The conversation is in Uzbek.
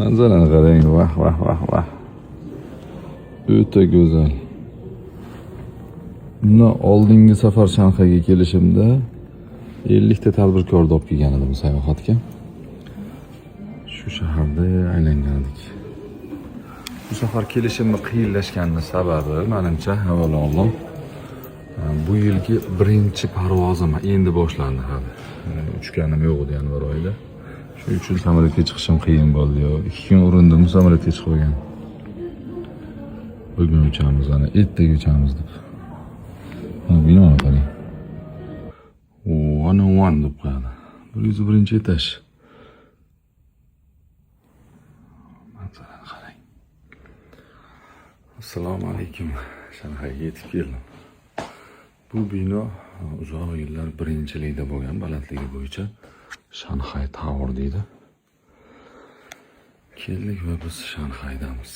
Manzarani qarang, vah vah vah vah. O'ta go'zal. Bundan oldingi safar Shanxayga kelishimda 50 ta tadbirkorni olib kelgan edim sayohatga. Shu shaharda aylangan edik. Bu safar kelishimni qiyinlashganining sababi menimcha avvalambor bu yilgi birinchi parvozim endi boshlandi hali. Uchganim yo'q edi yanvar oyida. Shuning uchun samolyotga chiqishim qiyin bo'ldi. 2 kun urindim samolyotga chiqib olgan. Bugun uchamiz, ana ertaga uchamiz deb. Binoni qarang. One on one deb qo'yadi. 101 etaj. Manzarani qarang. Assalomu alaykum. Shanxayga yetib keldim. Bu bino uzoq yillar birinchilikda bo'lgan balandligi bo'yicha Shanxay Tower deydi. Keldik va biz Shanxaydamiz.